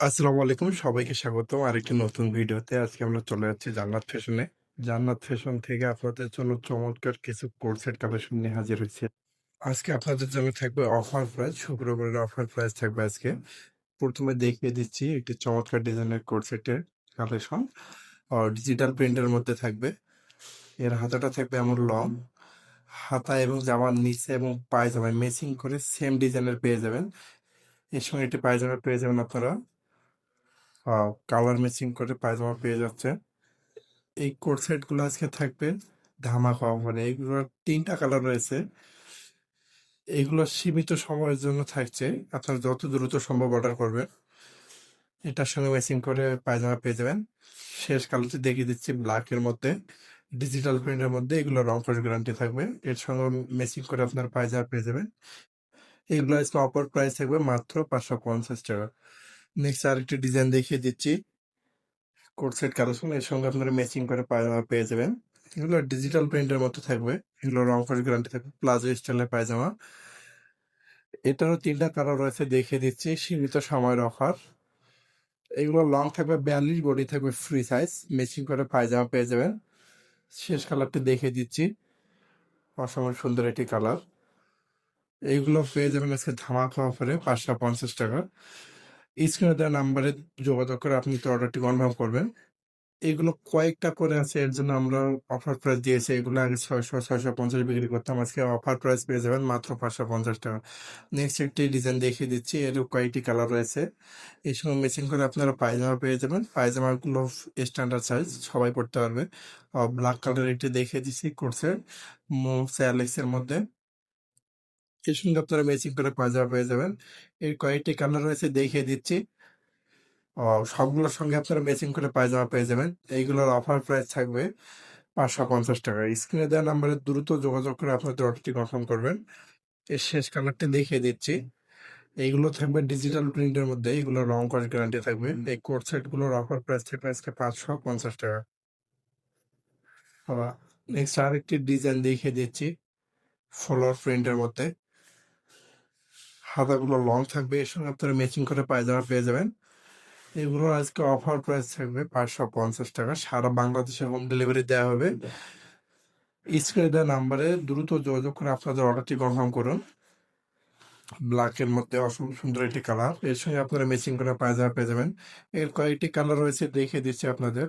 আসসালামু আলাইকুম, সবাইকে স্বাগতম আরেকটি নতুন ভিডিওতে। আজকে আমরা চলে যাচ্ছি জান্নাত ফ্যাশনে। জান্নাত ফ্যাশন থেকে আপনাদের জন্য চমৎকার কিছু কোট সেট কালেকশন নিয়ে হাজির হয়েছি। আজকে আপনাদের জন্য থাকবে অফার প্রাইস, শুক্রবারের অফার প্রাইস থাকবে আজকে। প্রথমে দেখিয়ে দিচ্ছি একটি চমৎকার ডিজাইনের কোট সেটের কালেকশন। ডিজিটাল প্রিন্টের মধ্যে থাকবে। এর হাতাটা থাকবে এমন লং, হাতা এবং জামার নিচে এবং পায়জামায় ম্যাচিং করে সেম ডিজাইনের পেয়ে যাবেন। এর সঙ্গে একটি পায়জামা পেয়ে যাবেন আপনারা, কালার ম্যাচিং করে পায়জামা পেয়ে যাচ্ছে। এই কোট সেট গুলো আজকে থাকবে ধামাকা অফারে। এগুলোর 3টা কালার রয়েছে। এগুলো সীমিত সময়ের জন্য থাকছে, আপনারা যত দ্রুত সম্ভব অর্ডার করবেন। এটার সঙ্গে ম্যাচিং করে পায়জামা পেয়ে যাবেন। শেষ কালারটি দেখিয়ে দিচ্ছি ব্ল্যাকের মধ্যে, ডিজিটাল প্রিন্টের মধ্যে। এগুলো রং কস গ্যারান্টি থাকবে। এর সঙ্গে ম্যাচিং করে আপনার পায়জামা পেয়ে যাবেন। এগুলো আজকে অফার প্রাইস থাকবে মাত্র 550 টাকা। নেক্সট আরেকটি ডিজাইন দেখিয়ে দিচ্ছি কোট সেট কালেকশন। এর সঙ্গে আপনারা ম্যাচিং করে পায়জামা পেয়ে যাবেন। এগুলো ডিজিটাল প্রিন্টের মতো থাকবে। এগুলো রং কস গ্যারান্টি থাকবে, প্লাজো স্টাইলের পায়জামা। এটারও 3টা কালার রয়েছে, দেখিয়ে দিচ্ছি, সীমিত সময়ের অফার। এগুলো লং থাকবে 42, বডি থাকবে ফ্রি সাইজ, ম্যাচিং করে পায়জামা পেয়ে যাবেন। শেষ কালারটি দেখিয়ে দিচ্ছি, অসম্ভব সুন্দর একটি কালার। এইগুলো পেয়ে যাবেন আজকে ধামাকা অফারে 550 টাকা। স্ক্রিনে দেওয়া নাম্বারে যোগাযোগ করে আপনি তো অর্ডারটি কনফার্ম করবেন। এগুলো কয়েকটা করে আছে, এর জন্য আমরা অফার প্রাইস দিয়েছি। এগুলো আগে 650 বিক্রি করতাম, আজকে অফার প্রাইস পেয়ে যাবেন মাত্র 550 টাকা। নেক্সট একটি ডিজাইন দেখিয়ে দিচ্ছি, এর কয়েকটি কালার রয়েছে। এই সময় ম্যাচিং করে আপনারা পায়জামা পেয়ে যাবেন। পায়জামাগুলো স্ট্যান্ডার্ড সাইজ, সবাই পড়তে পারবে। ব্ল্যাক কালার একটি দেখিয়ে দিচ্ছি কোর্সের স্যালেক্স এর মধ্যে। এর সঙ্গে আপনারা ম্যাচিং করে পায়জামা পেয়ে যাবেন। এর কয়েকটি কালার রয়েছে, দেখিয়ে দিচ্ছি। সবগুলোর সঙ্গে আপনারা ম্যাচিং করে পায়জামা পেয়ে যাবেন। এইগুলোর অফার প্রাইস থাকবে 550 টাকা। স্ক্রিনে দেওয়া নাম্বারে দ্রুত যোগাযোগ করে আপনাদের অর্ডারটি কনফার্ম করবেন। এর শেষ কালারটি দেখিয়ে দিচ্ছি। এইগুলো থাকবে ডিজিটাল প্রিন্টের মধ্যে, এগুলো রং কস গ্যারান্টি থাকবে। এই কোট সেট গুলোর অফার প্রাইস থাকবে আজকে 550 টাকা। নেক্সট আরেকটি ডিজাইন দেখিয়ে দিচ্ছি ফ্লোর প্রিন্টের মধ্যে। হাতাগুলো লং থাকবে, এর সঙ্গে আপনারা ম্যাচিং করে পায়জামা পেয়ে যাবেন। এগুলো আজকে অফার প্রাইস থাকবে 550 টাকা। সারা বাংলাদেশে হোম ডেলিভারি দেওয়া হবে। স্ক্রিনে দেওয়া নাম্বারে দ্রুত যোগাযোগ করে আপনাদের অর্ডারটি কনফার্ম করুন। ব্ল্যাকের মধ্যে অসম্ভব সুন্দর একটি কালার, এর সঙ্গে আপনারা ম্যাচিং করে পায়জামা পেয়ে যাবেন। এর কয়েকটি কালার রয়েছে, দেখিয়ে দিচ্ছি আপনাদের।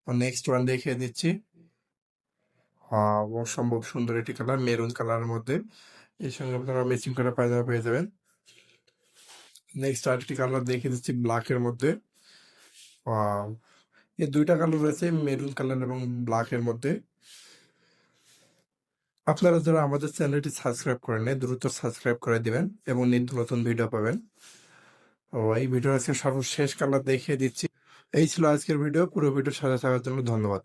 নেক্সট ওয়ান দেখিয়ে দিচ্ছি, অসম্ভব সুন্দর একটি কালার, মেরুন কালারের মধ্যে। এর সঙ্গে আপনারা ম্যাচিং করে পায়জামা পেয়ে যাবেন। নেক্সট আরেকটি কালার দেখিয়ে দিচ্ছি ব্ল্যাকের মধ্যে। এই 2টা কালার রয়েছে, মেরুন কালার এবং ব্ল্যাকের মধ্যে। আপনারা যারা আমাদের চ্যানেলটি সাবস্ক্রাইব করেন নাই, দ্রুত সাবস্ক্রাইব করে দিবেন এবং নিত্য নতুন ভিডিও পাবেন। এই ভিডিও আজকে সর্বশেষ কালার দেখিয়ে দিচ্ছি। এই ছিল আজকের ভিডিও। পুরো ভিডিওর সাথে থাকার জন্য ধন্যবাদ।